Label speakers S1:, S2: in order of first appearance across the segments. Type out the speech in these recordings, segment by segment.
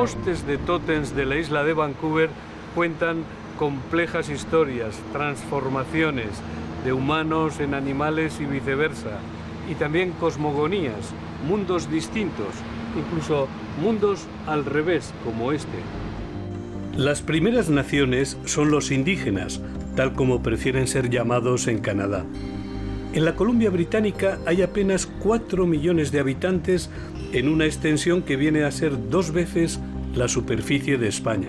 S1: postes de tótems de la isla de Vancouver cuentan complejas historias, transformaciones de humanos en animales y viceversa, y también cosmogonías, mundos distintos, incluso mundos al revés, como este. Las primeras naciones son los indígenas, tal como prefieren ser llamados en Canadá. En la Columbia Británica hay apenas 4 millones de habitantes en una extensión que viene a ser 2 veces la superficie de España.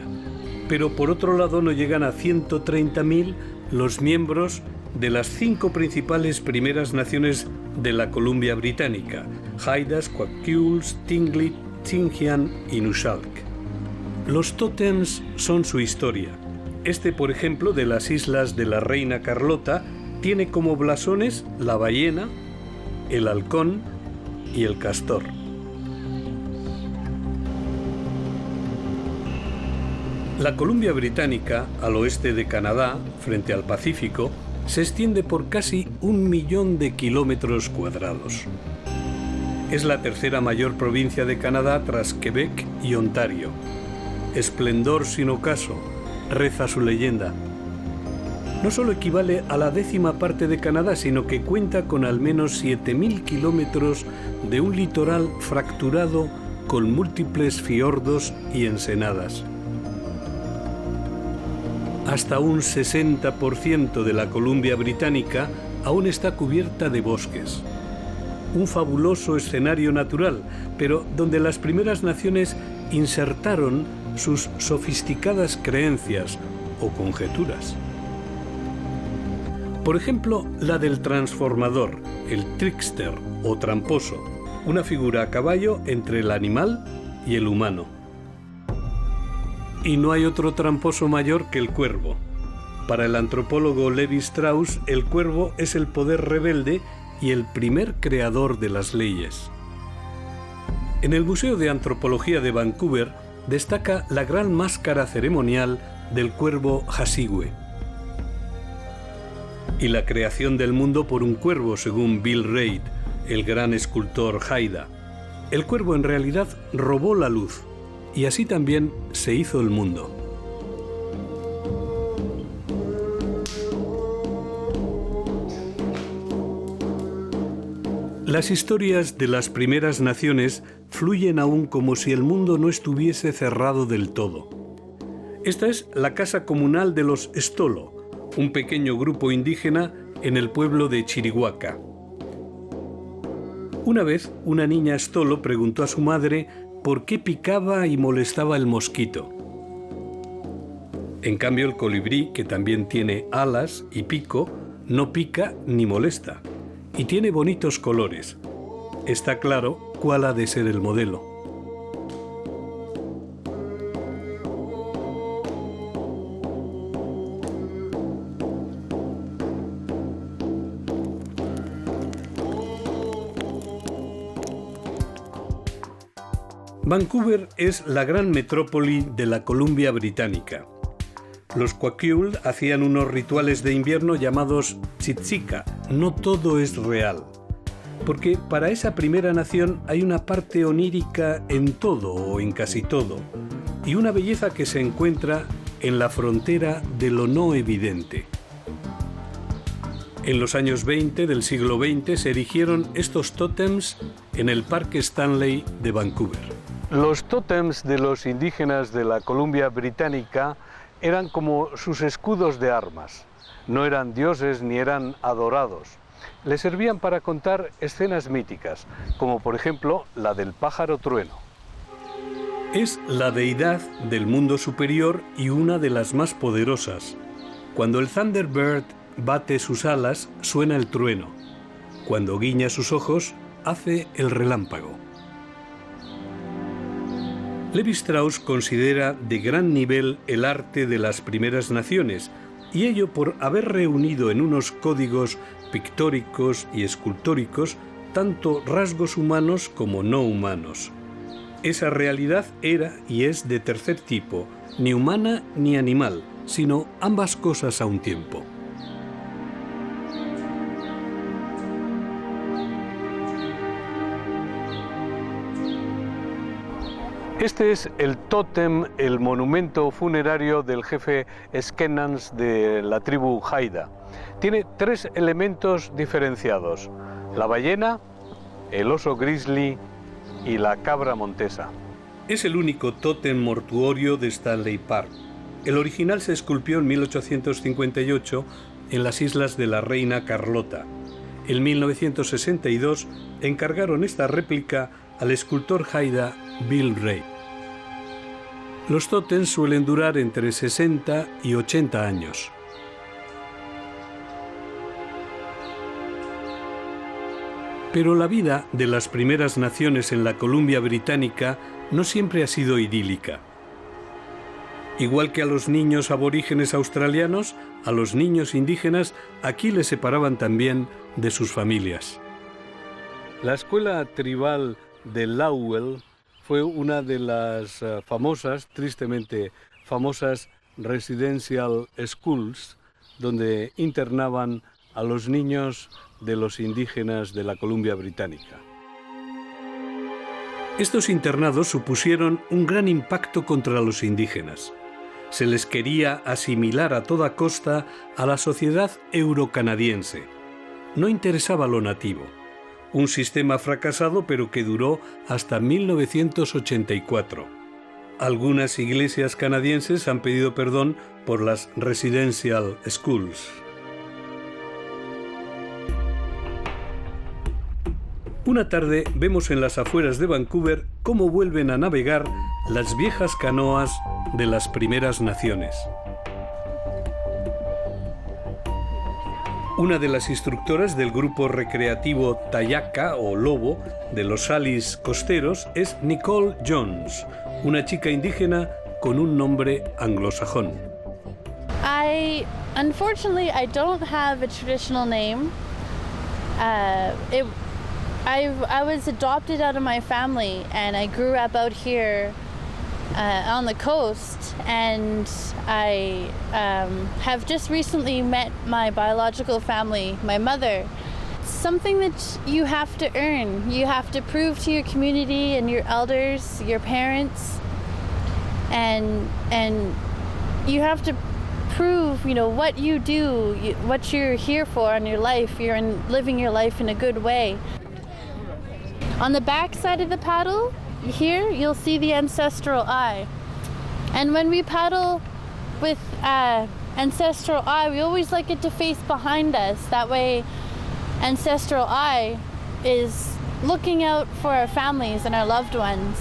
S1: Pero por otro lado no llegan a 130.000 los miembros de las 5 principales primeras naciones de la Columbia Británica: Haidas, Kwakiutls, Tlingit, Tsimshian y Nushalk. Los tótems son su historia. Este, por ejemplo, de las islas de la Reina Carlota, tiene como blasones la ballena, el halcón y el castor. La Columbia Británica, al oeste de Canadá, frente al Pacífico, se extiende por casi 1 millón de kilómetros cuadrados. Es la tercera mayor provincia de Canadá tras Quebec y Ontario. Esplendor sin ocaso, reza su leyenda. No solo equivale a la 10ª parte de Canadá, sino que cuenta con al menos 7.000 kilómetros de un litoral fracturado con múltiples fiordos y ensenadas. Hasta un 60% de la Columbia Británica aún está cubierta de bosques. Un fabuloso escenario natural, pero donde las primeras naciones insertaron sus sofisticadas creencias o conjeturas. Por ejemplo, la del transformador, el trickster o tramposo, una figura a caballo entre el animal y el humano. Y no hay otro tramposo mayor que el cuervo. Para el antropólogo Levi Strauss, el cuervo es el poder rebelde y el primer creador de las leyes. En el Museo de Antropología de Vancouver destaca la gran máscara ceremonial del cuervo Hasihwe. Y la creación del mundo por un cuervo, según Bill Reid, el gran escultor Haida. El cuervo en realidad robó la luz, y así también se hizo el mundo. Las historias de las primeras naciones fluyen aún como si el mundo no estuviese cerrado del todo. Esta es la casa comunal de los Stolo, un pequeño grupo indígena en el pueblo de Chirihuaca. Una vez, una niña Stolo preguntó a su madre por qué picaba y molestaba el mosquito. En cambio, el colibrí, que también tiene alas y pico, no pica ni molesta, y tiene bonitos colores. Está claro cuál ha de ser el modelo. Vancouver es la gran metrópoli de la Columbia Británica. Los Kwakiutl hacían unos rituales de invierno llamados tzitzika. No todo es real, porque para esa primera nación hay una parte onírica en todo o en casi todo, y una belleza que se encuentra en la frontera de lo no evidente. En los años 20 del siglo XX se erigieron estos tótems en el Parque Stanley de Vancouver. Los tótems de los indígenas de la Columbia Británica eran como sus escudos de armas. No eran dioses ni eran adorados. Les servían para contar escenas míticas, como por ejemplo la del pájaro trueno. Es la deidad del mundo superior y una de las más poderosas. Cuando el Thunderbird bate sus alas, suena el trueno. Cuando guiña sus ojos, hace el relámpago. Levi Strauss considera de gran nivel el arte de las primeras naciones, y ello por haber reunido en unos códigos pictóricos y escultóricos tanto rasgos humanos como no humanos. Esa realidad era y es de tercer tipo, ni humana ni animal, sino ambas cosas a un tiempo. Este es el tótem, el monumento funerario del jefe Skenans de la tribu Haida. Tiene 3 elementos diferenciados: la ballena, el oso grizzly y la cabra montesa. Es el único tótem mortuorio de Stanley Park. El original se esculpió en 1858 en las Islas de la Reina Carlota. En 1962 encargaron esta réplica al escultor Haida Bill Ray. Los tótems suelen durar entre 60 y 80 años. Pero la vida de las primeras naciones en la Columbia Británica no siempre ha sido idílica. Igual que a los niños aborígenes australianos, a los niños indígenas aquí les separaban también de sus familias. La escuela tribal de Lowell fue una de las famosas, tristemente famosas, residential schools, donde internaban a los niños de los indígenas de la Columbia Británica. Estos internados supusieron un gran impacto contra los indígenas. Se les quería asimilar a toda costa a la sociedad eurocanadiense. No interesaba lo nativo. Un sistema fracasado, pero que duró hasta 1984. Algunas iglesias canadienses han pedido perdón por las residential schools. Una tarde vemos en las afueras de Vancouver cómo vuelven a navegar las viejas canoas de las primeras naciones. Una de las instructoras del grupo recreativo Tayaka o Lobo de los Salis costeros es Nicole Jones, una chica indígena con un nombre anglosajón.
S2: Unfortunately, I don't have a traditional name. I was adopted out of my family, and I grew up out here on the coast, and I have just recently met my biological family, my mother. It's something that you have to earn. You have to prove to your community and your elders, your parents, and you have to prove, what you do, what you're here for in your life. You're living your life in a good way. On the back side of the paddle, here you'll see the ancestral eye. And when we paddle with ancestral eye, we always like it to face behind us. That way, ancestral eye is looking out for our families and our loved ones.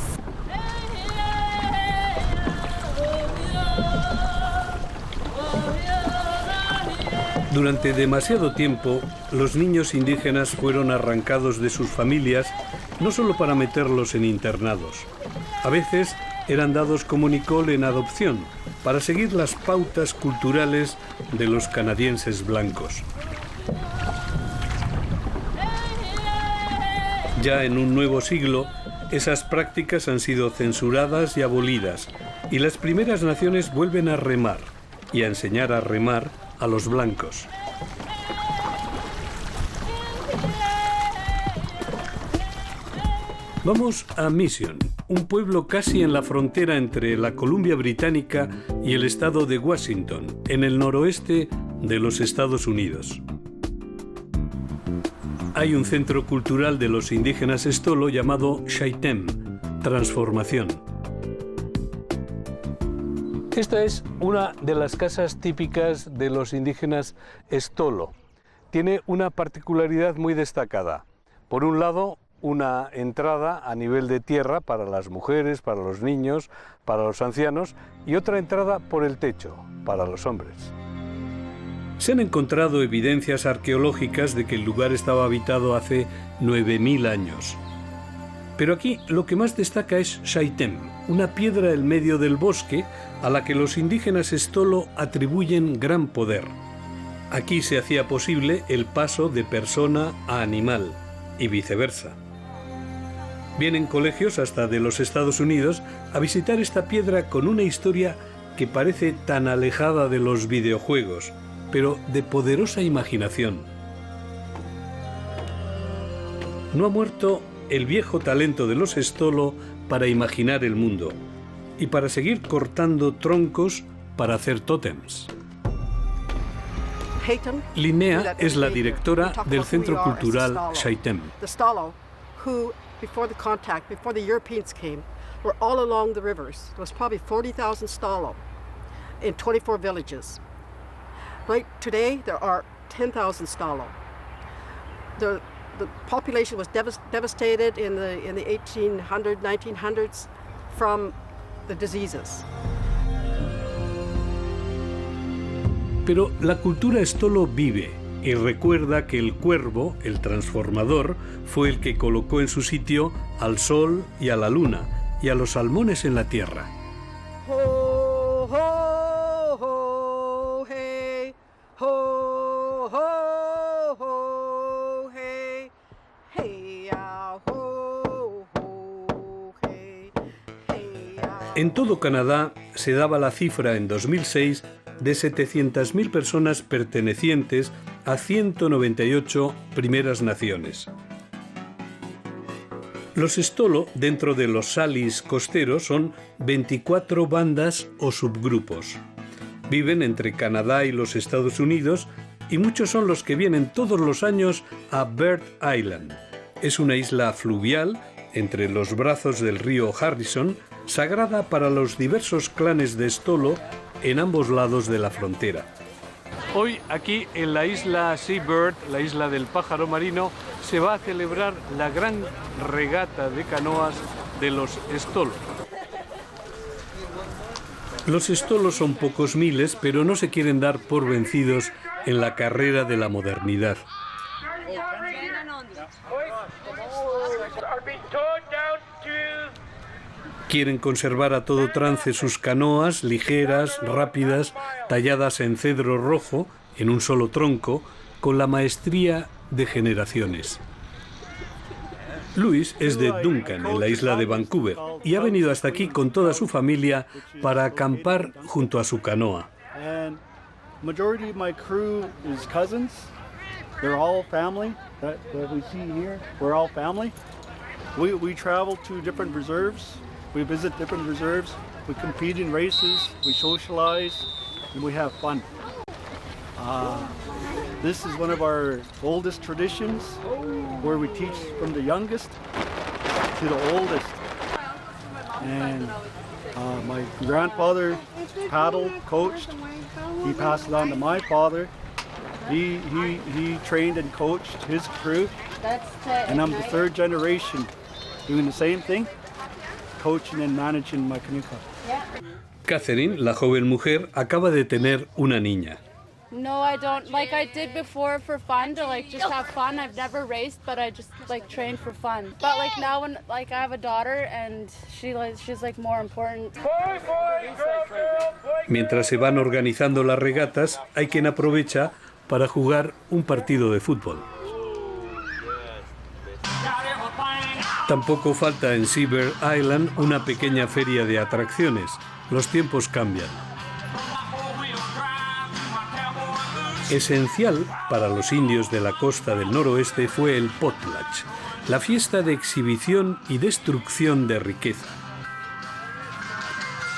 S1: Durante demasiado tiempo, los niños indígenas fueron arrancados de sus familias no solo para meterlos en internados. A veces eran dados como Nicole en adopción para seguir las pautas culturales de los canadienses blancos. Ya en un nuevo siglo, esas prácticas han sido censuradas y abolidas, y las primeras naciones vuelven a remar y a enseñar a remar a los blancos. Vamos a Mission, un pueblo casi en la frontera entre la Columbia Británica y el estado de Washington, en el noroeste de los Estados Unidos. Hay un centro cultural de los indígenas Stolo llamado Shaitem, Transformación. Esta es una de las casas típicas de los indígenas Stolo. Tiene una particularidad muy destacada. Por un lado, una entrada a nivel de tierra para las mujeres, para los niños, para los ancianos, y otra entrada por el techo para los hombres. Se han encontrado evidencias arqueológicas de que el lugar estaba habitado hace 9000 años. Pero aquí lo que más destaca es Shaitem, una piedra en medio del bosque a la que los indígenas Stolo atribuyen gran poder. Aquí se hacía posible el paso de persona a animal y viceversa. Vienen colegios hasta de los Estados Unidos a visitar esta piedra con una historia que parece tan alejada de los videojuegos, pero de poderosa imaginación. No ha muerto el viejo talento de los Stolo para imaginar el mundo y para seguir cortando troncos para hacer tótems. Linnea es la directora del Centro Cultural Shaitem.
S3: Before the contact, before the Europeans came, were all along the rivers. There was probably 40,000 Stalo in 24 villages. Right today, there are 10,000 Stalo. The population was devastated in the 1800s, 1900s from the diseases.
S1: Pero la cultura Stolo vive y recuerda que el cuervo, el transformador, fue el que colocó en su sitio al sol y a la luna y a los salmones en la tierra.
S3: Ho, ho, ho, hey. Ho, ho, ho, hey. Hey, ah, ho, ho, hey. Hey, ah.
S1: En todo Canadá se daba la cifra en 2006 de 700.000 personas pertenecientes a 198 primeras naciones. Los Stolo, dentro de los Salis costeros, son 24 bandas o subgrupos. Viven entre Canadá y los Estados Unidos y muchos son los que vienen todos los años a Bird Island. Es una isla fluvial entre los brazos del río Harrison, sagrada para los diversos clanes de Stolo en ambos lados de la frontera. Hoy aquí en la isla Seabird, la isla del pájaro marino, se va a celebrar la gran regata de canoas de los Stolo. Los Stolo son pocos miles, pero no se quieren dar por vencidos en la carrera de la modernidad. Quieren conservar a todo trance sus canoas ligeras, rápidas, talladas en cedro rojo, en un solo tronco, con la maestría de generaciones. Luis es de Duncan, en la isla de Vancouver, y ha venido hasta aquí con toda su familia para acampar junto a su canoa.
S4: Majority of my crew is cousins. They're all family that we see here. We're all family. We travel to different reserves. We visit different reserves. We compete in races. We socialize, and we have fun. This is one of our oldest traditions, where we teach from the youngest to the oldest. And my grandfather paddled, coached. He passed it on to my father. He trained and coached his crew. And I'm the third generation doing the same thing, coaching and managing my canoe club.
S1: Catherine, la joven mujer, acaba de tener una niña.
S5: No, I don't. Like I did before for fun, to like just have fun. I've never raced, but I just like trained for fun. But like now, when like I have a daughter and she's like more important.
S1: Mientras se van organizando las regatas, hay quien aprovecha para jugar un partido de fútbol. Tampoco falta en Seabird Island una pequeña feria de atracciones. Los tiempos cambian. Esencial para los indios de la costa del noroeste fue el potlatch, la fiesta de exhibición y destrucción de riqueza.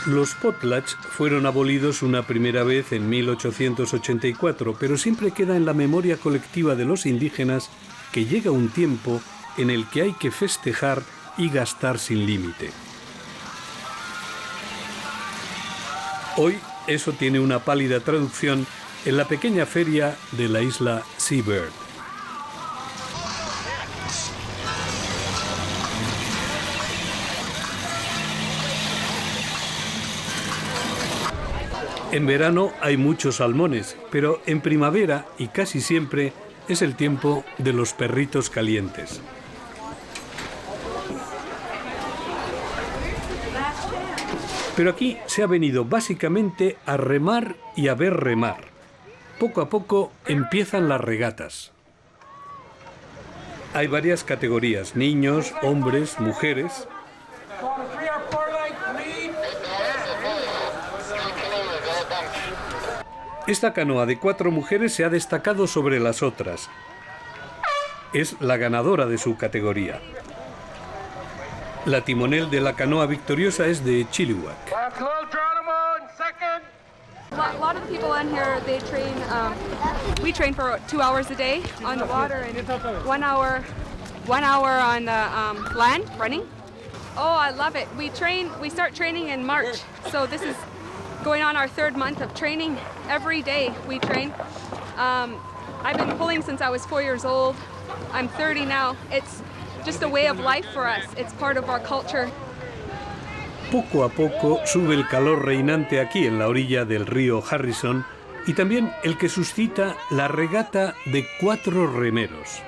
S1: Los potlatch fueron abolidos una primera vez en 1884, pero siempre queda en la memoria colectiva de los indígenas que llega un tiempo en el que hay que festejar y gastar sin límite. Hoy eso tiene una pálida traducción en la pequeña feria de la isla Seabird. En verano hay muchos salmones, pero en primavera y casi siempre es el tiempo de los perritos calientes. Pero aquí se ha venido básicamente a remar y a ver remar. Poco a poco empiezan las regatas. Hay varias categorías: niños, hombres, mujeres. Esta canoa de 4 mujeres se ha destacado sobre las otras. Es la ganadora de su categoría. La timonel de la canoa victoriosa es de Chilliwack.
S6: A lot of the people on here, they train, we train for 2 hours a day on the water and 1 hour on the land, running. Oh, I love it. We start training in March, so this is going on our 3rd month of training. Every day we train. I've been pulling since I was 4 years old. I'm 30 now. It's just a way of life for us. It's part of our culture.
S1: Poco a poco sube el calor reinante aquí en la orilla del río Harrison y también el que suscita la regata de 4 remeros.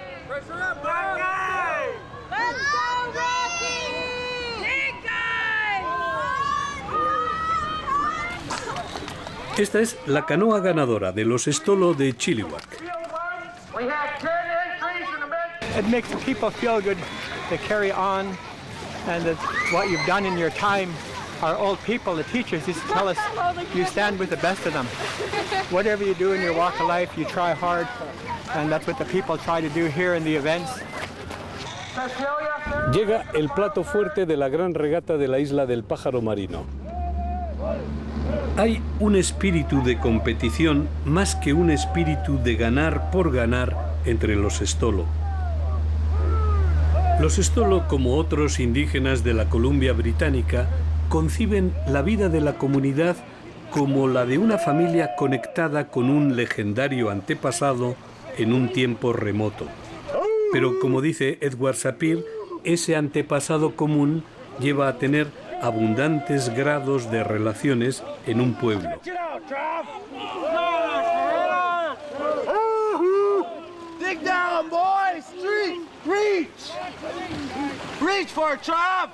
S1: Esta es la canoa ganadora de los Stolo de Chilliwack.
S7: It makes the people feel good to carry on, and that what you've done in your time, our old people, the teachers, used to tell us you stand with the best of them. Whatever you do in your walk of life, you try hard, and that's what the people try to do here in the events.
S1: Llega el plato fuerte de la gran regata de la isla del Pájaro Marino. Hay un espíritu de competición más que un espíritu de ganar por ganar entre los Stolo. Los Stolo, como otros indígenas de la Columbia Británica, conciben la vida de la comunidad como la de una familia conectada con un legendario antepasado en un tiempo remoto. Pero, como dice Edward Sapir, ese antepasado común lleva a tener abundantes grados de relaciones en un pueblo.
S8: Dig down, boys! Reach! Reach for Trav!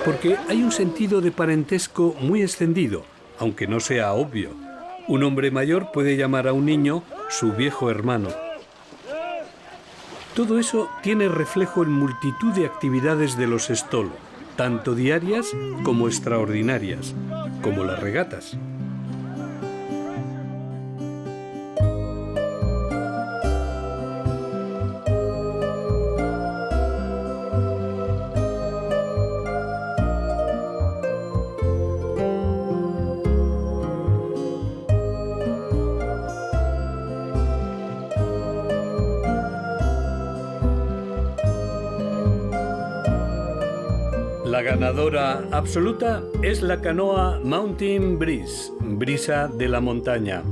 S1: Porque hay un sentido de parentesco muy extendido, aunque no sea obvio. Un hombre mayor puede llamar a un niño su viejo hermano. Todo eso tiene reflejo en multitud de actividades de los Stolo, tanto diarias como extraordinarias, como las regatas. La ganadora absoluta es la canoa Mountain Breeze, brisa de la montaña.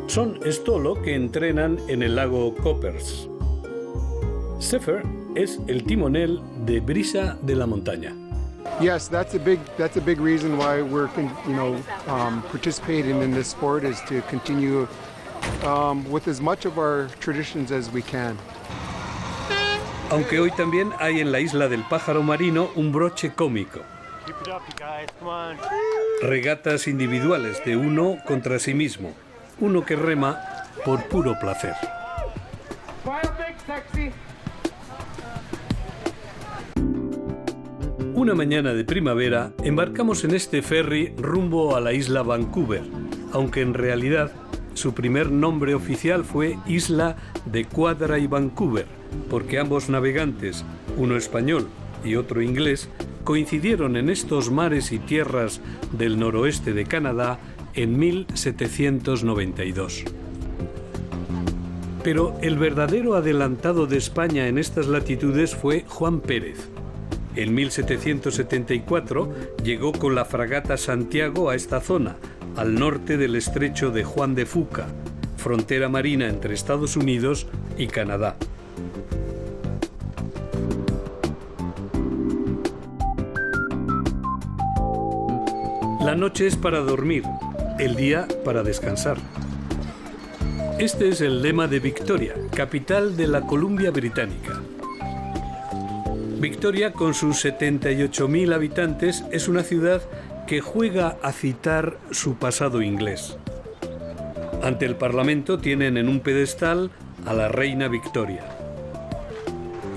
S1: Son Stolo que entrenan en el lago Coppers. Sefer es el timonel de brisa de la montaña.
S9: Yes, that's a big reason why we're participating in this sport, is to continue with as much of our traditions as we can.
S1: Aunque hoy también hay en la isla del Pájaro Marino un broche cómico. Regatas individuales de uno contra sí mismo, uno que rema por puro placer. Una mañana de primavera embarcamos en este ferry rumbo a la isla Vancouver, aunque en realidad su primer nombre oficial fue Isla de Quadra y Vancouver, porque ambos navegantes, uno español y otro inglés, coincidieron en estos mares y tierras del noroeste de Canadá en 1792. Pero el verdadero adelantado de España en estas latitudes fue Juan Pérez. En 1774 llegó con la fragata Santiago a esta zona, al norte del estrecho de Juan de Fuca, frontera marina entre Estados Unidos y Canadá. La noche es para dormir, el día para descansar. Este es el lema de Victoria, capital de la Columbia Británica. Victoria, con sus 78.000 habitantes, es una ciudad que juega a citar su pasado inglés. Ante el Parlamento tienen en un pedestal a la reina Victoria.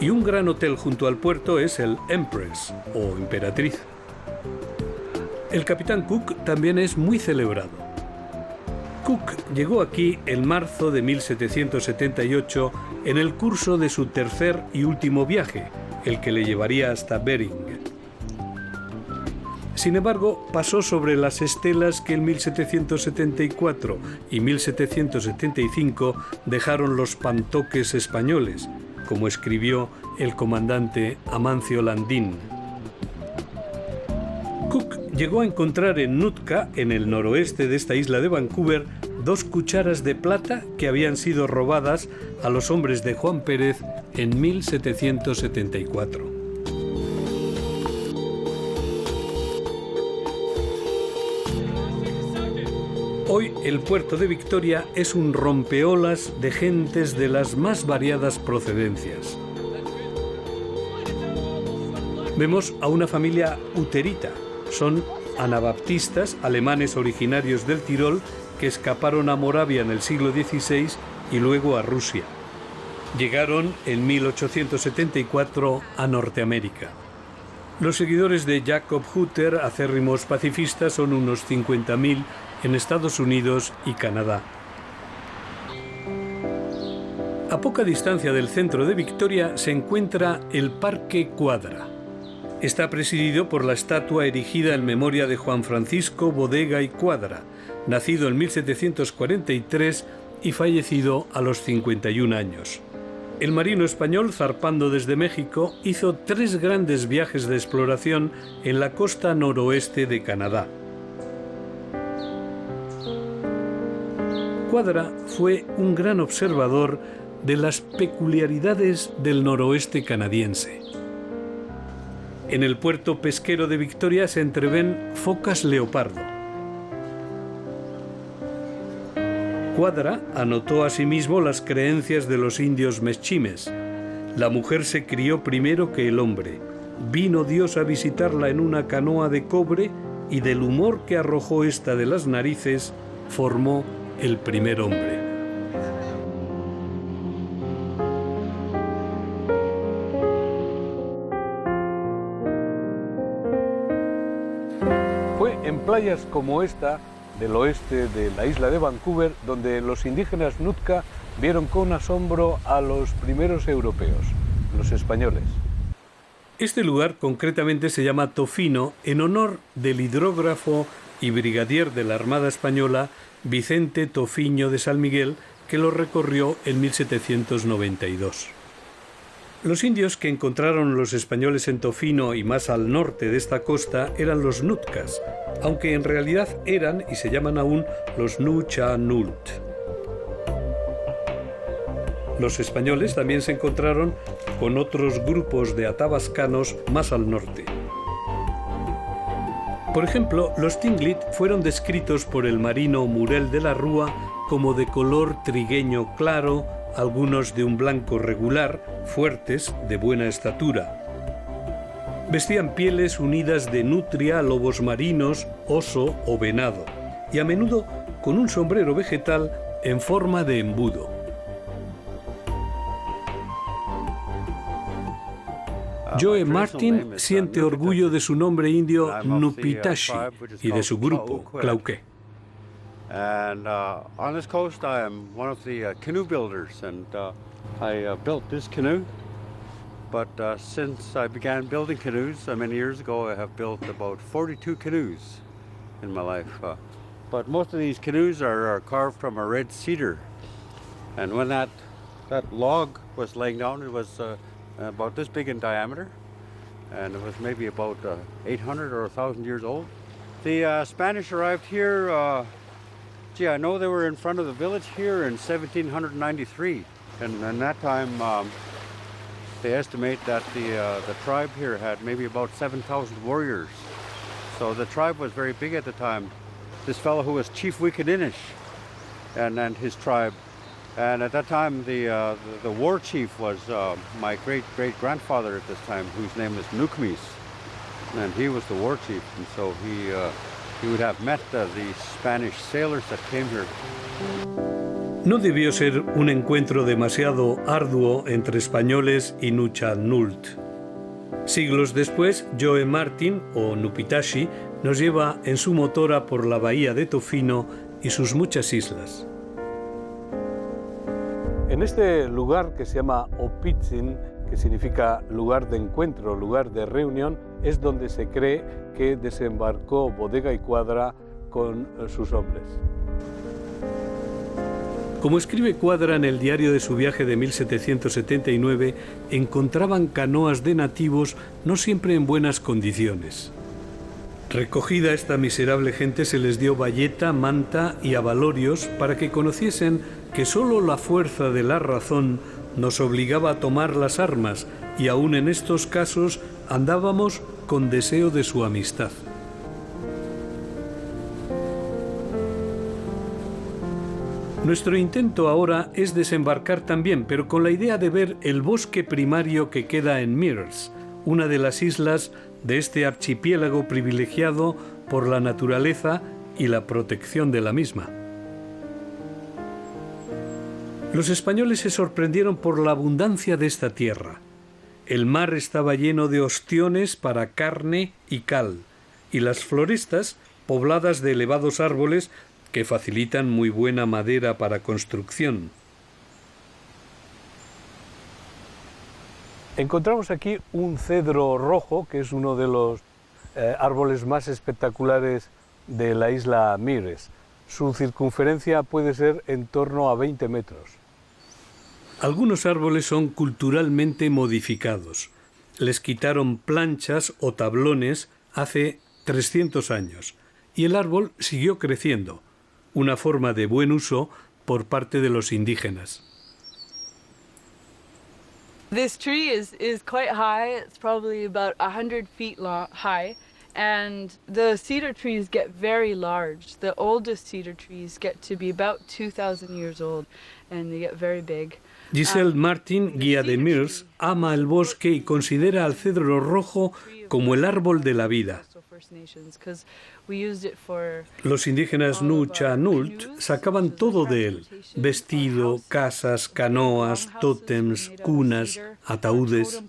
S1: Y un gran hotel junto al puerto es el Empress, o emperatriz. El capitán Cook también es muy celebrado. Cook llegó aquí en marzo de 1778 en el curso de su tercer y último viaje, el que le llevaría hasta Bering. Sin embargo, pasó sobre las estelas que en 1774 y 1775 dejaron los pantoques españoles, como escribió el comandante Amancio Landín. Cook llegó a encontrar en Nootka, en el noroeste de esta isla de Vancouver, 2 cucharas de plata que habían sido robadas a los hombres de Juan Pérez en 1774. Hoy el puerto de Victoria es un rompeolas de gentes de las más variadas procedencias. Vemos a una familia uterita. Son anabaptistas alemanes originarios del Tirol que escaparon a Moravia en el siglo XVI y luego a Rusia. Llegaron en 1874 a Norteamérica. Los seguidores de Jacob Hutter, acérrimos pacifistas, son unos 50.000 en Estados Unidos y Canadá. A poca distancia del centro de Victoria se encuentra el Parque Quadra. Está presidido por la estatua erigida en memoria de Juan Francisco Bodega y Quadra, nacido en 1743 y fallecido a los 51 años. El marino español, zarpando desde México, hizo 3 grandes viajes de exploración en la costa noroeste de Canadá. Quadra fue un gran observador de las peculiaridades del noroeste canadiense. En el puerto pesquero de Victoria se entreven focas leopardo. Quadra anotó asimismo las creencias de los indios meschimes. La mujer se crió primero que el hombre. Vino Dios a visitarla en una canoa de cobre y del humor que arrojó ésta de las narices formó el primer hombre. Fue en playas como esta, del oeste de la isla de Vancouver, donde los indígenas Nootka vieron con asombro a los primeros europeos, los españoles. Este lugar concretamente se llama Tofino en honor del hidrógrafo y brigadier de la Armada Española Vicente Tofiño de San Miguel, que lo recorrió en 1792. Los indios que encontraron los españoles en Tofino y más al norte de esta costa eran los Nootkas, aunque en realidad eran y se llaman aún los Nuchanult. Los españoles también se encontraron con otros grupos de atabascanos más al norte. Por ejemplo, los Tlingit fueron descritos por el marino Murel de la Rúa como de color trigueño claro, algunos de un blanco regular, fuertes, de buena estatura. Vestían pieles unidas de nutria, lobos marinos, oso o venado, y a menudo con un sombrero vegetal en forma de embudo. Joe Martin siente orgullo de su nombre indio Nupitashi y de su grupo, Clauqué.
S10: And on this coast, I am one of the canoe builders, and I built this canoe. But since I began building canoes many years ago, I have built about 42 canoes in my life. But most of these canoes are carved from a red cedar. And when that log was laying down, it was about this big in diameter, and it was maybe about 800 or 1,000 years old. The Spanish arrived here, I know they were in front of the village here in 1793, and in that time they estimate that the tribe here had maybe about 7,000 warriors. So the tribe was very big at the time. This fellow who was Chief Wickedinish and his tribe. And at that time, the war chief was my great-great-grandfather at this time, whose name was Nukmis, and he was the war chief. And so he would have met the Spanish sailors that came here.
S1: No debió ser un encuentro demasiado arduo entre españoles y Nuchanult. Siglos después, Joe Martin, o Nupitashi, nos lleva en su motora por la bahía de Tofino y sus muchas islas. En este lugar que se llama Opitzin, que significa lugar de encuentro, lugar de reunión, es donde se cree que desembarcó Bodega y Cuadra con sus hombres. Como escribe Cuadra en el diario de su viaje de 1779, encontraban canoas de nativos no siempre en buenas condiciones. Recogida esta miserable gente se les dio bayeta, manta y abalorios para que conociesen que sólo la fuerza de la razón nos obligaba a tomar las armas y aún en estos casos andábamos con deseo de su amistad. Nuestro intento ahora es desembarcar también, pero con la idea de ver el bosque primario que queda en Mears, una de las islas de este archipiélago privilegiado por la naturaleza y la protección de la misma. Los españoles se sorprendieron por la abundancia de esta tierra. El mar estaba lleno de ostiones para carne y cal, y las florestas pobladas de elevados árboles que facilitan muy buena madera para construcción. Encontramos aquí un cedro rojo, que es uno de los árboles más espectaculares de la isla Mears. Su circunferencia puede ser en torno a 20 metros. Algunos árboles son culturalmente modificados. Les quitaron planchas o tablones hace 300 años y el árbol siguió creciendo, una forma de buen uso por parte de los indígenas.
S11: This tree is quite high. It's probably about 100 feet high, and the cedar trees get very large. The oldest cedar trees get to be about 2,000 years old, and they get very big.
S1: Giselle Martin, guía de Mears, ama el bosque y considera al cedro rojo como el árbol de la vida. Los indígenas Nucha-Nult sacaban todo de él: vestido, casas, canoas, tótems, cunas, ataúdes.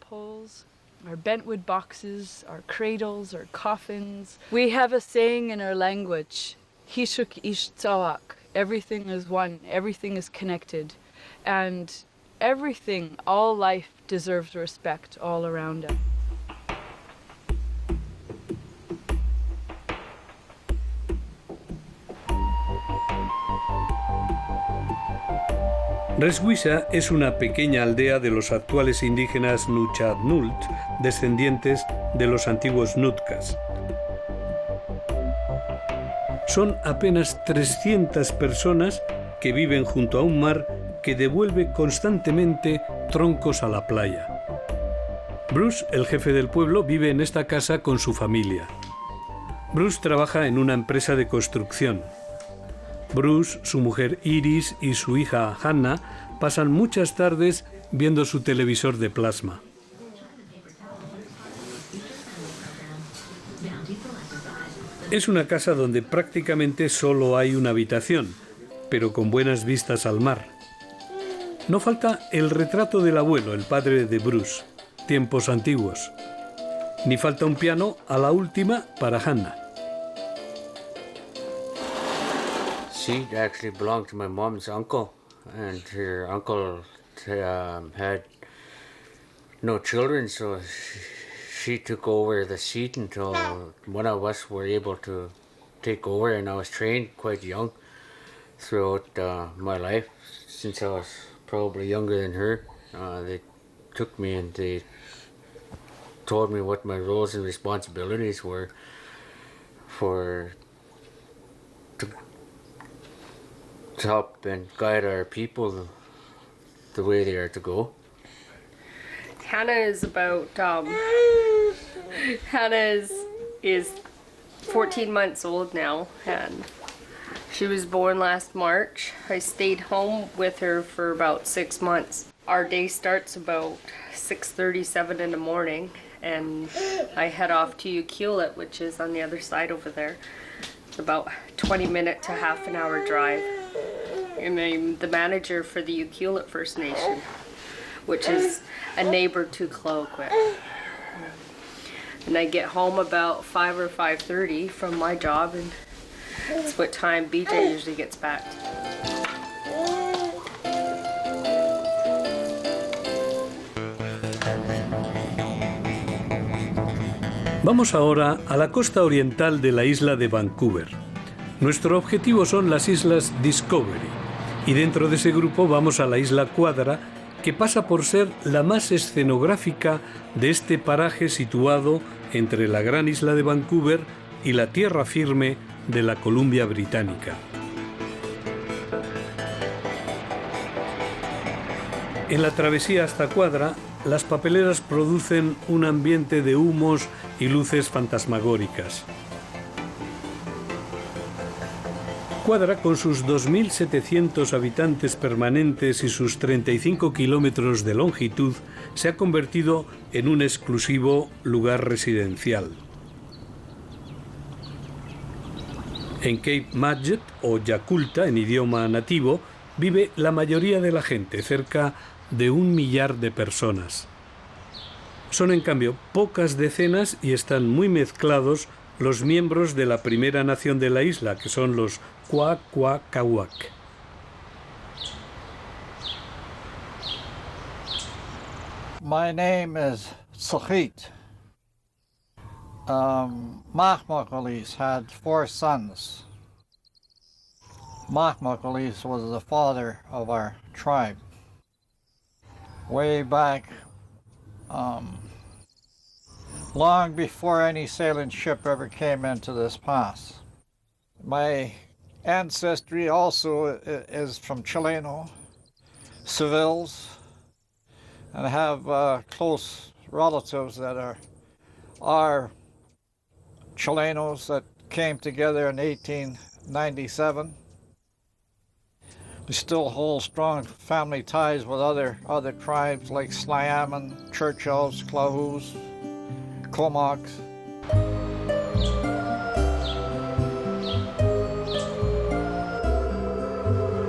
S11: Our bentwood boxes, our cradles, our coffins. We have a saying in our language, Hishuk ish tsawak. Everything is one, everything is connected. And everything, all life deserves respect all around it.
S1: Reshuisha es una pequeña aldea de los actuales indígenas Nucha-Nult, descendientes de los antiguos Nutcas. Son apenas 300 personas que viven junto a un mar que devuelve constantemente troncos a la playa. Bruce, el jefe del pueblo, vive en esta casa con su familia. Bruce trabaja en una empresa de construcción. Bruce, su mujer Iris y su hija Hannah pasan muchas tardes viendo su televisor de plasma. Es una casa donde prácticamente solo hay una habitación, pero con buenas vistas al mar. No falta el retrato del abuelo, el padre de Bruce, tiempos antiguos. Ni falta un piano a la última para Hannah.
S12: She actually belonged to my mom's uncle, and her uncle had no children, so she took over the seat until one of us were able to take over, and I was trained quite young throughout my life. Since I was probably younger than her, they took me and they told me what my roles and responsibilities were to help and guide our people the way they are to go.
S13: Hannah is about Hannah is 14 months old now, and she was born last March. I stayed home with her for about 6 months. Our day starts about 6:37 in the morning, and I head off to Ukiulet, which is on the other side over there. It's about 20-minute to half an hour drive. And I'm the manager for the Ukiulet First Nation, which is a neighbor to Cloquet. And I get home about 5 or 5:30 from my job, and It's what time BJ usually gets back.
S1: Vamos ahora a la costa oriental de la isla de Vancouver. Nuestro objetivo son las islas Discovery y dentro de ese grupo vamos a la isla Quadra, que pasa por ser la más escenográfica de este paraje situado entre la gran isla de Vancouver y la tierra firme de la Columbia Británica. En la travesía hasta Quadra, las papeleras producen un ambiente de humos y luces fantasmagóricas. Quadra, con sus 2.700 habitantes permanentes y sus 35 kilómetros de longitud, se ha convertido en un exclusivo lugar residencial. En Cape Madget, o Yakulta en idioma nativo, vive la mayoría de la gente, cerca de 1 millar de personas. Son en cambio pocas decenas y están muy mezclados los miembros de la primera nación de la isla, que son los Kwakwaka'wakw.
S14: My name is Sochit. Mahmoud had 4 sons. Mahmoud was the father of our tribe. Way back, long before any sailing ship ever came into this pass. My ancestry also is from Chileno, Seville's, and I have close relatives that are Chilenos that came together in 1897. We still hold strong family ties with other tribes like Sliammon, Churchills, Clahoos, Comox.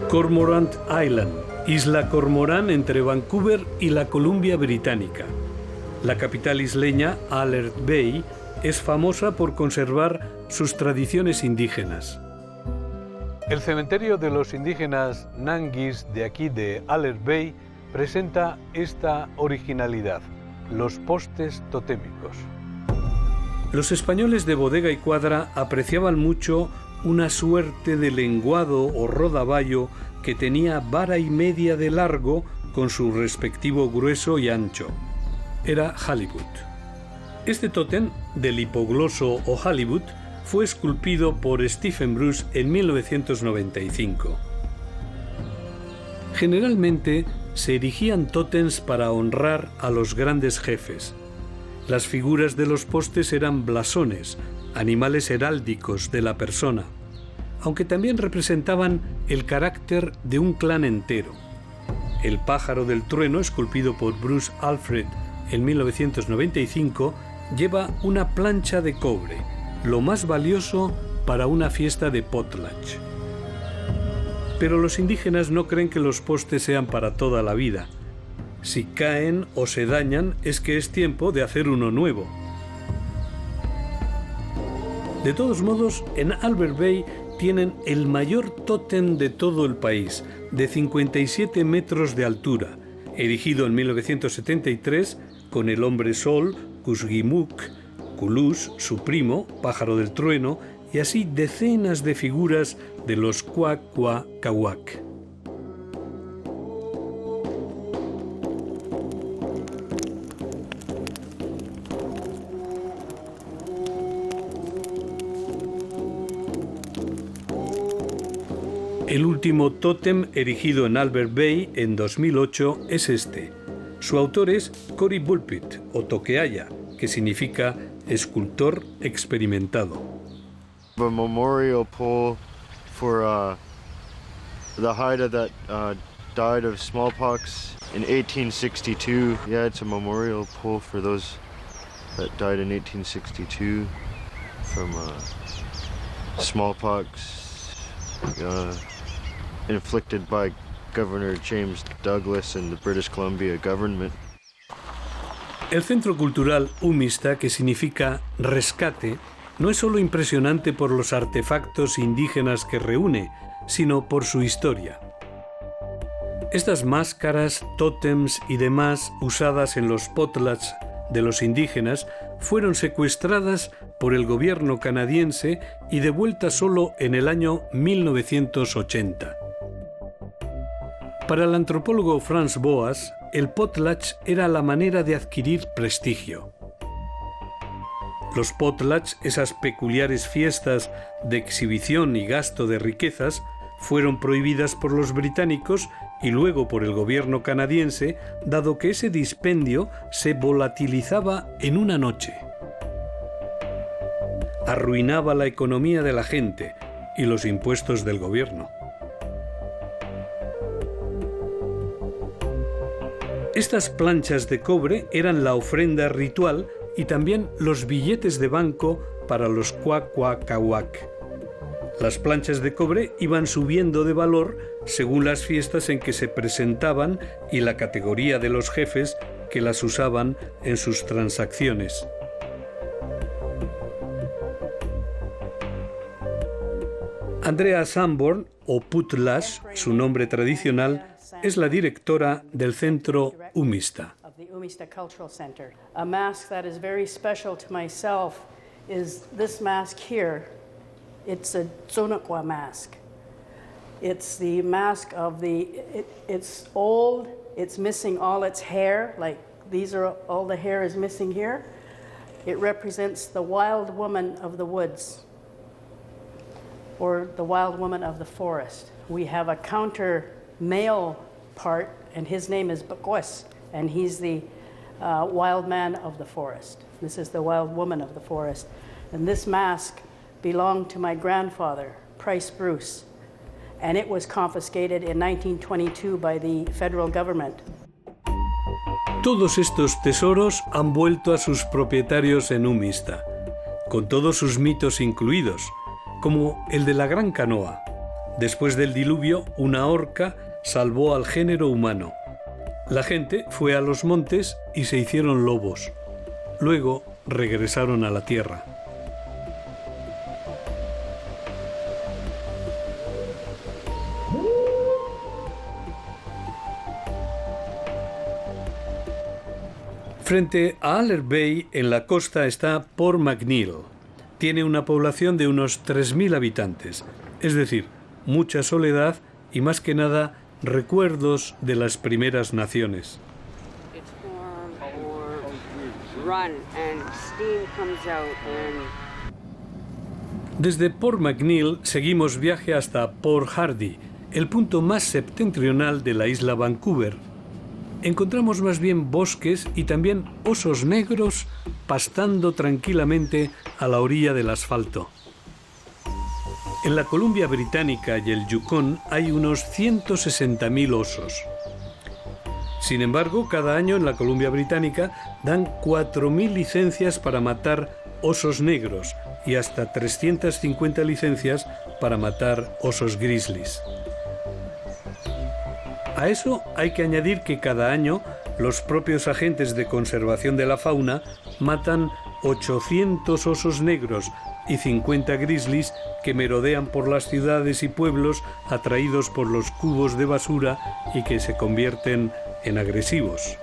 S1: Cormorant Island, isla Cormorán entre Vancouver y la Columbia Británica. La capital isleña, Alert Bay, es famosa por conservar sus tradiciones indígenas. El cementerio de los indígenas Nangis de aquí de Alert Bay presenta esta originalidad, los postes totémicos. Los españoles de Bodega y Quadra apreciaban mucho una suerte de lenguado o rodaballo que tenía vara y media de largo con su respectivo grueso y ancho. Era halibut. Este tótem del hipogloso o halibut fue esculpido por Stephen Bruce en 1995. Generalmente se erigían tótems para honrar a los grandes jefes. Las figuras de los postes eran blasones, animales heráldicos de la persona, aunque también representaban el carácter de un clan entero. El pájaro del trueno, esculpido por Bruce Alfred en 1995, lleva una plancha de cobre, lo más valioso para una fiesta de potlatch. Pero los indígenas no creen que los postes sean para toda la vida. Si caen o se dañan, es que es tiempo de hacer uno nuevo. De todos modos, en Albert Bay tienen el mayor tótem de todo el país, de 57 metros de altura, erigido en 1973 con el hombre sol, Kushgimuk, Kulus, su primo, pájaro del trueno, y así decenas de figuras de los Kwakwaka'wakw. El último tótem erigido en Albert Bay en 2008 es este. Su autor es Cory Bulpit, o Toqueaya, que significa escultor experimentado.
S15: A memorial pole for the Haida that died of smallpox in 1862. Yeah, it's a memorial pole for those that died in 1862 from smallpox inflicted by Governor James Douglas and the British Columbia government.
S1: El Centro Cultural Umista, que significa rescate, no es solo impresionante por los artefactos indígenas que reúne, sino por su historia. Estas máscaras, tótems y demás usadas en los potlatch de los indígenas fueron secuestradas por el gobierno canadiense y devueltas solo en el año 1980. Para el antropólogo Franz Boas, el potlatch era la manera de adquirir prestigio. Los potlatch, esas peculiares fiestas de exhibición y gasto de riquezas, fueron prohibidas por los británicos y luego por el gobierno canadiense, dado que ese dispendio se volatilizaba en una noche. Arruinaba la economía de la gente y los impuestos del gobierno. Estas planchas de cobre eran la ofrenda ritual y también los billetes de banco para los Kwakwaka'wakw. Las planchas de cobre iban subiendo de valor según las fiestas en que se presentaban y la categoría de los jefes que las usaban en sus transacciones. Andrea Sanborn, o Putlash, su nombre tradicional, es la directora del centro Umista.
S16: The Umista Cultural Center. A mask that is very special to myself is this mask here. It's a Zonokwa mask. It's the mask of it's old, it's missing all its hair, like all the hair is missing here. It represents the wild woman of the woods, or the wild woman of the forest. We have a counter male part, and his name is Bakwes, and he's the wild man of the forest. This is the wild woman of the forest. And this mask belonged to my grandfather, Price Bruce, and it was confiscated in 1922 by the federal government.
S1: Todos estos tesoros han vuelto a sus propietarios en Umista, con todos sus mitos incluidos, como el de la gran canoa. Después del diluvio, una orca salvó al género humano. La gente fue a los montes y se hicieron lobos. Luego regresaron a la tierra. Frente a Aller Bay, en la costa, está Port McNeill. Tiene una población de unos 3.000 habitantes, es decir, mucha soledad y más que nada recuerdos de las primeras naciones. Desde Port McNeill seguimos viaje hasta Port Hardy, el punto más septentrional de la isla Vancouver. Encontramos más bien bosques y también osos negros pastando tranquilamente a la orilla del asfalto. En la Columbia Británica y el Yukon hay unos 160.000 osos. Sin embargo, cada año en la Columbia Británica dan 4.000 licencias para matar osos negros y hasta 350 licencias para matar osos grizzlies. A eso hay que añadir que cada año los propios agentes de conservación de la fauna matan 800 osos negros y 50 grizzlies que merodean por las ciudades y pueblos atraídos por los cubos de basura y que se convierten en agresivos.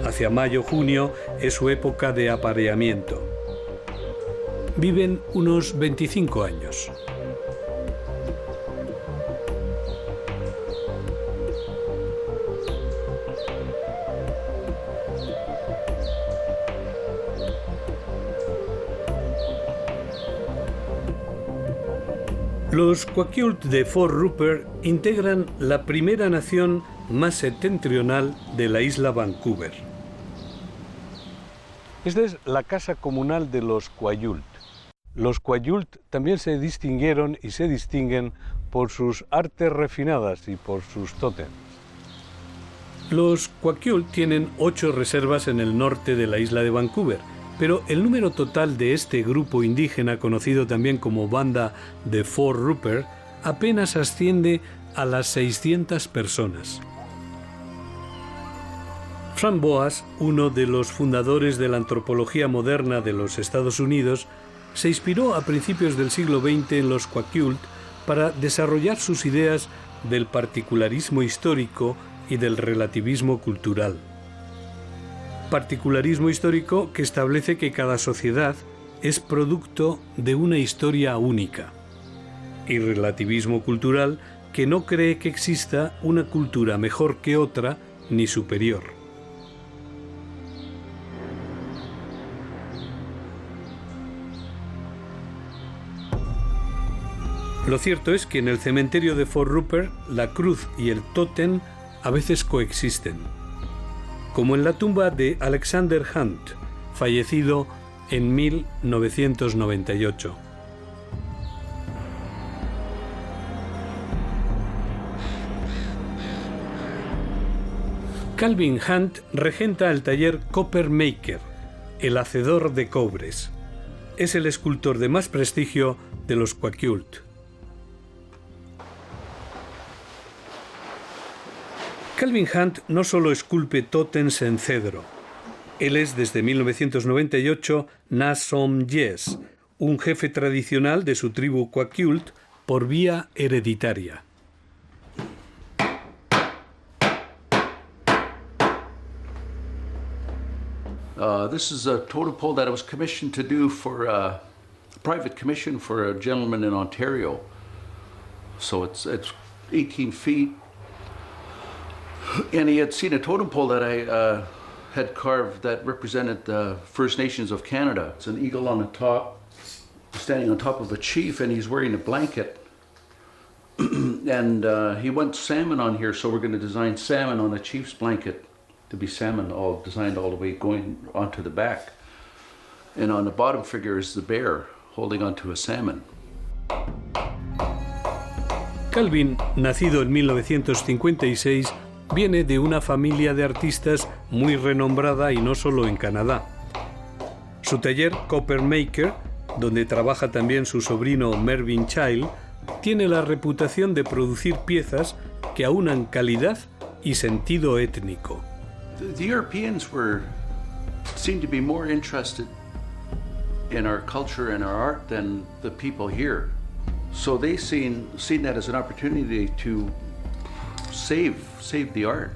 S1: Hacia mayo-junio es su época de apareamiento. Viven unos 25 años. Los Kwakiutl de Fort Rupert integran la primera nación más septentrional de la isla Vancouver. Esta es la casa comunal de los Kwajalein. Los Kwajalein también se distinguieron y se distinguen por sus artes refinadas y por sus tótems. Los Kwakiutl tienen 8 reservas en el norte de la isla de Vancouver pero el número total de este grupo indígena, conocido también como Banda de Fort Rupert, apenas asciende a las 600 personas. Frank Boas, uno de los fundadores de la antropología moderna de los Estados Unidos, se inspiró a principios del siglo XX en los Kwakiutl para desarrollar sus ideas del particularismo histórico y del relativismo cultural. Particularismo histórico que establece que cada sociedad es producto de una historia única. Y relativismo cultural que no cree que exista una cultura mejor que otra ni superior. Lo cierto es que en el cementerio de Fort Rupert la cruz y el tótem a veces coexisten, como en la tumba de Alexander Hunt, fallecido en 1998. Calvin Hunt regenta el taller Copper Maker, el hacedor de cobres. Es el escultor de más prestigio de los Kwakiutl. Calvin Hunt no solo esculpe tótems en cedro. Él es desde 1998 Nasom Yes, un jefe tradicional de su tribu Kwakiutl por vía hereditaria.
S17: This is a totem pole that I was commissioned to do for a private commission for a gentleman in Ontario. So it's 18 feet. And he had seen a totem pole that I had carved that represented the First Nations of Canada. It's an eagle on the top, standing on top of a chief, and he's wearing a blanket. And he wants salmon on here, so we're going to design salmon on the chief's blanket to be salmon, all designed all the way going onto the back. And on the bottom figure is the bear holding onto a salmon.
S1: Calvin, nacido en 1956, viene de una familia de artistas muy renombrada y no solo en Canadá. Su taller Copper Maker, donde trabaja también su sobrino Mervyn Child, tiene la reputación de producir piezas que aunan calidad y sentido étnico.
S17: The Europeans seemed to be more interested in our culture and our art than the people here. So they seen that as an opportunity to save the art.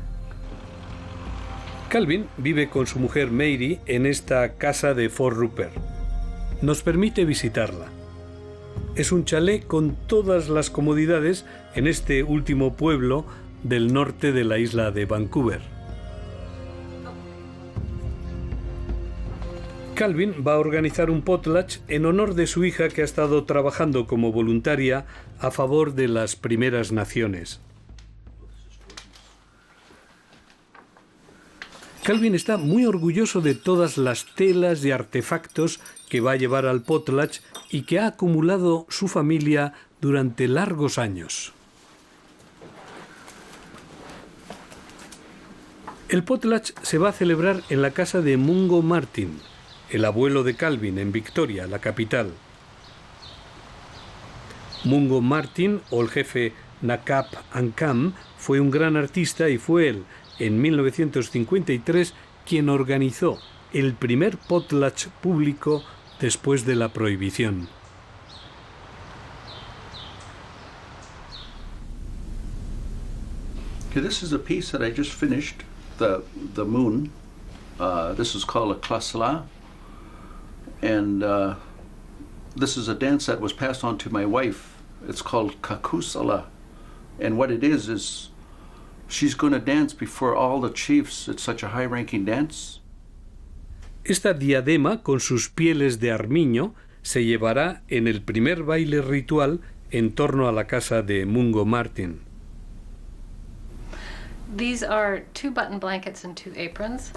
S1: Calvin vive con su mujer Mary en esta casa de Fort Rupert. Nos permite visitarla. Es un chalet con todas las comodidades en este último pueblo del norte de la isla de Vancouver. Calvin va a organizar un potlatch en honor de su hija que ha estado trabajando como voluntaria a favor de las Primeras Naciones. Calvin está muy orgulloso de todas las telas y artefactos que va a llevar al potlatch y que ha acumulado su familia durante largos años. El potlatch se va a celebrar en la casa de Mungo Martin, el abuelo de Calvin, en Victoria, la capital. Mungo Martin, o el jefe Nakap Ankam, fue un gran artista y fue él, en 1953, quien organizó el primer potlatch público después de la prohibición.
S17: Okay, this is a piece that I just finished, the moon. This is called a klasla. And this is a dance that was passed on to my wife. It's called kakusala. And what it is she's going to dance before all the chiefs. It's such a high-ranking dance.
S1: Esta diadema con sus pieles de armiño se llevará en el primer baile ritual en torno a la casa de Mungo Martin.
S18: These are 2 button blankets and 2 aprons.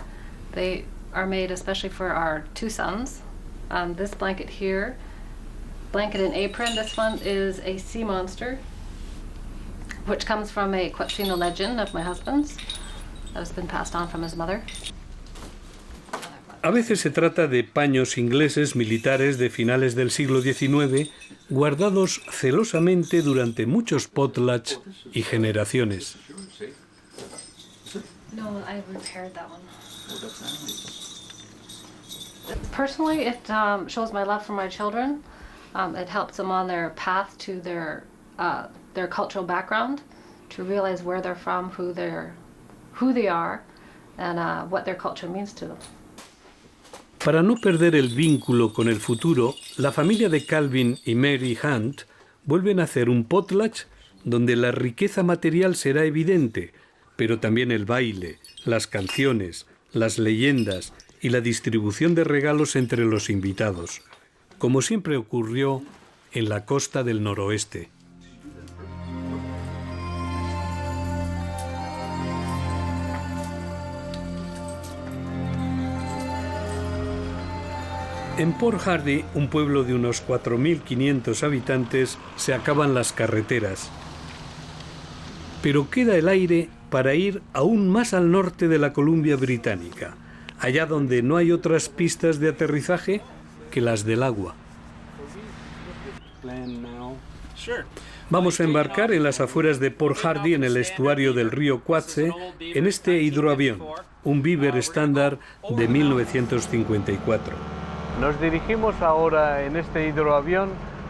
S18: They are made especially for our 2 sons. This blanket here, blanket and apron, this one is a sea monster, which comes from a Quechino legend of my husband's that has been passed on from his mother.
S1: A veces se trata de paños ingleses militares de finales del siglo XIX, guardados celosamente durante muchos potlatch y generaciones.
S18: No, I repaired that one. Personally, it shows my love for my children. It helps them on their path to their cultural background, to realize where they're from, who they are, and what their culture means to them.
S1: Para no perder el vínculo con el futuro, la familia de Calvin y Mary Hunt vuelven a hacer un potlatch donde la riqueza material será evidente, pero también el baile, las canciones, las leyendas y la distribución de regalos entre los invitados, como siempre ocurrió en la costa del noroeste. En Port Hardy, un pueblo de unos 4.500 habitantes, se acaban las carreteras. Pero queda el aire para ir aún más al norte de la Columbia Británica, allá donde no hay otras pistas de aterrizaje que las del agua. Vamos a embarcar en las afueras de Port Hardy, en el estuario del río Quatse, en este hidroavión, un Beaver estándar de 1954. Nos dirigimos ahora en este hidroavión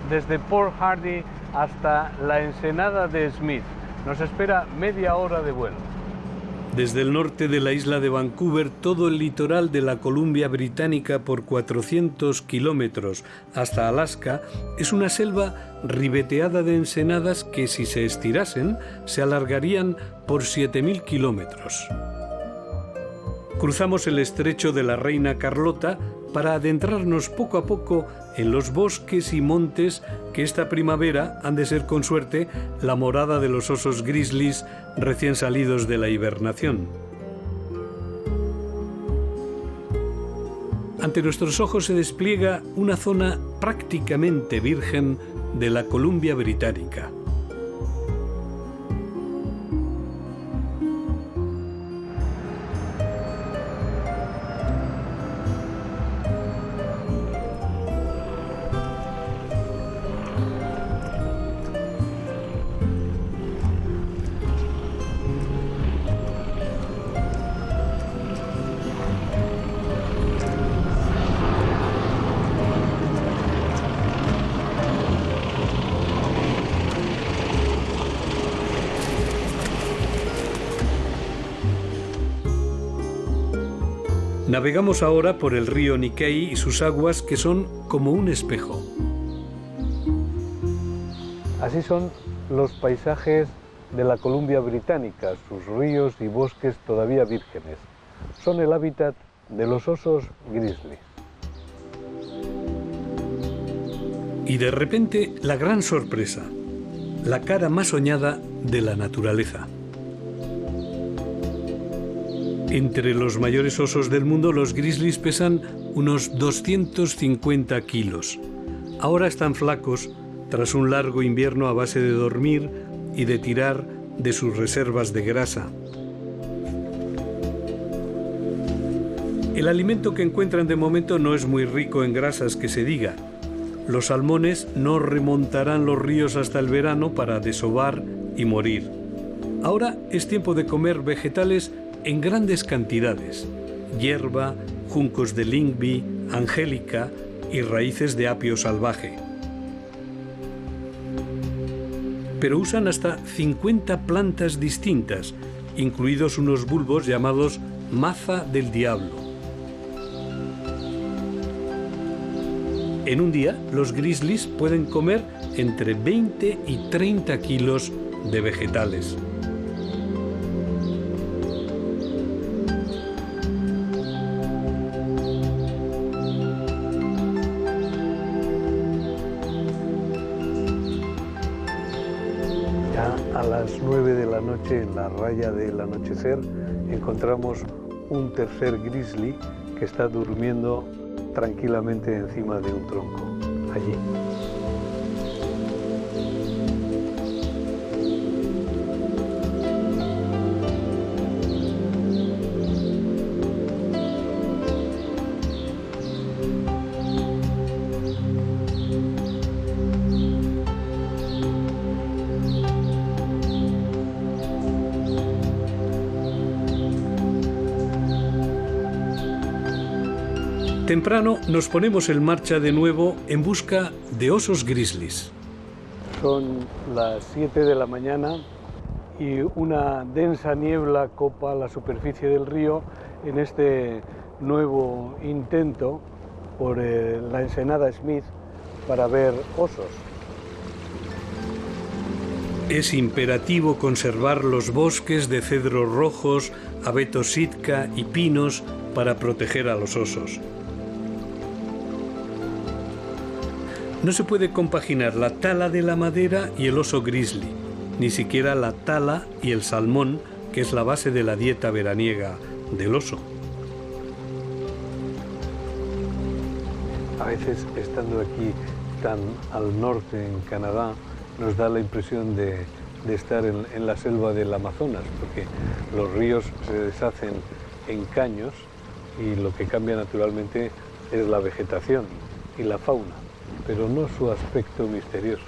S1: desde Port Hardy hasta la ensenada de Smith. Nos espera media hora de vuelo. Desde el norte de la isla de Vancouver, todo el litoral de la Columbia Británica por 400 kilómetros hasta Alaska es una selva ribeteada de ensenadas que, si se estirasen, se alargarían por 7.000 kilómetros. Cruzamos el estrecho de la Reina Carlota para adentrarnos poco a poco en los bosques y montes que esta primavera han de ser, con suerte, la morada de los osos grizzlies recién salidos de la hibernación. Ante nuestros ojos se despliega una zona prácticamente virgen de la Columbia Británica. Navegamos ahora por el río Nikkei y sus aguas, que son como un espejo. Así son los paisajes de la Columbia Británica, sus ríos y bosques todavía vírgenes. Son el hábitat de los osos grizzly. Y de repente, la gran sorpresa, la cara más soñada de la naturaleza. Entre los mayores osos del mundo, los grizzlies pesan unos 250 kilos. Ahora están flacos tras un largo invierno a base de dormir y de tirar de sus reservas de grasa. El alimento que encuentran de momento no es muy rico en grasas, que se diga. Los salmones no remontarán los ríos hasta el verano para desovar y morir. Ahora es tiempo de comer vegetales en grandes cantidades: hierba, juncos de Lyngby, angélica y raíces de apio salvaje. Pero usan hasta 50 plantas distintas, incluidos unos bulbos llamados maza del diablo. En un día, los grizzlies pueden comer entre 20 y 30 kilos de vegetales. A las 9 de la noche, en la raya del anochecer, encontramos un tercer grizzly que está durmiendo tranquilamente encima de un tronco, allí. Temprano nos ponemos en marcha de nuevo en busca de osos grizzlies. Son las 7 de la mañana y una densa niebla copa la superficie del río en este nuevo intento por la ensenada Smith para ver osos. Es imperativo conservar los bosques de cedros rojos, abetos sitka y pinos para proteger a los osos. No se puede compaginar la tala de la madera y el oso grizzly, ni siquiera la tala y el salmón, que es la base de la dieta veraniega del oso. A veces, estando aquí tan al norte en Canadá, nos da la impresión de estar en la selva del Amazonas, porque los ríos se deshacen en caños y lo que cambia naturalmente es la vegetación y la fauna, pero no su aspecto misterioso.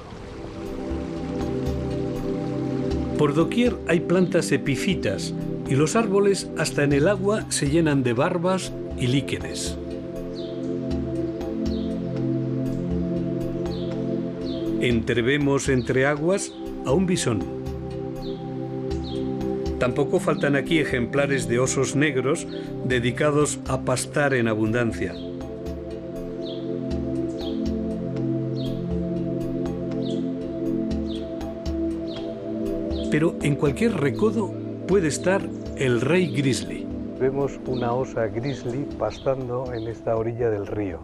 S1: Por doquier hay plantas epífitas y los árboles hasta en el agua se llenan de barbas y líquenes. Entrevemos entre aguas a un bisón. Tampoco faltan aquí ejemplares de osos negros dedicados a pastar en abundancia. Pero en cualquier recodo puede estar el rey grizzly. Vemos una osa grizzly pastando en esta orilla del río.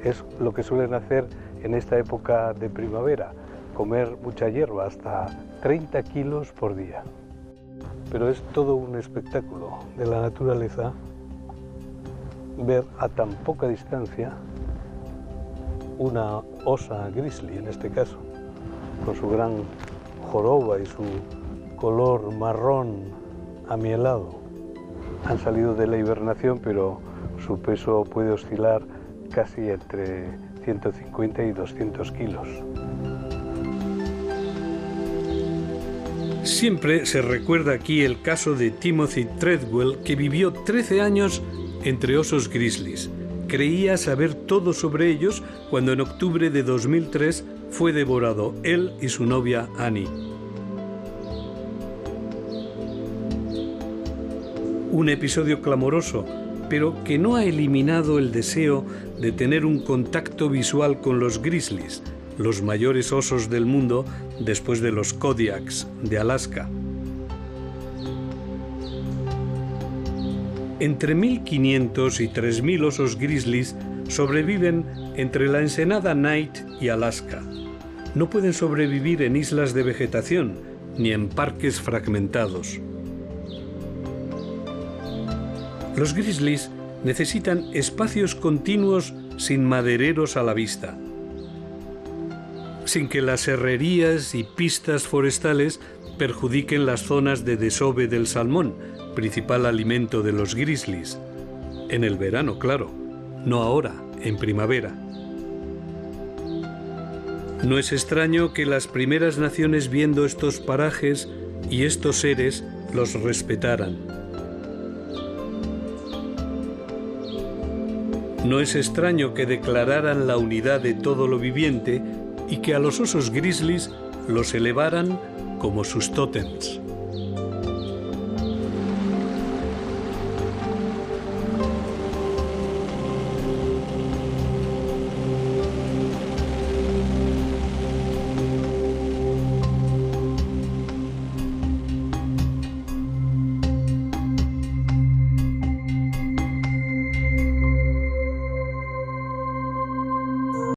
S1: Es lo que suelen hacer en esta época de primavera, comer mucha hierba, hasta 30 kilos por día. Pero es todo un espectáculo de la naturaleza ver a tan poca distancia una osa grizzly, en este caso, con su gran joroba y su color marrón amielado. Han salido de la hibernación, pero su peso puede oscilar casi entre 150 y 200 kilos. Siempre se recuerda aquí el caso de Timothy Treadwell, que vivió 13 años entre osos grizzlies. Creía saber todo sobre ellos cuando en octubre de 2003 fue devorado él y su novia Annie. Un episodio clamoroso, pero que no ha eliminado el deseo de tener un contacto visual con los grizzlies, los mayores osos del mundo después de los Kodiaks de Alaska. Entre 1.500 y 3.000 osos grizzlies sobreviven entre la ensenada Knight y Alaska. No pueden sobrevivir en islas de vegetación ni en parques fragmentados. Los grizzlies necesitan espacios continuos sin madereros a la vista, sin que las herrerías y pistas forestales perjudiquen las zonas de desove del salmón, principal alimento de los grizzlies. En el verano, claro, no ahora, en primavera. No es extraño que las primeras naciones, viendo estos parajes y estos seres, los respetaran. No es extraño que declararan la unidad de todo lo viviente y que a los osos grizzlies los elevaran como sus tótems.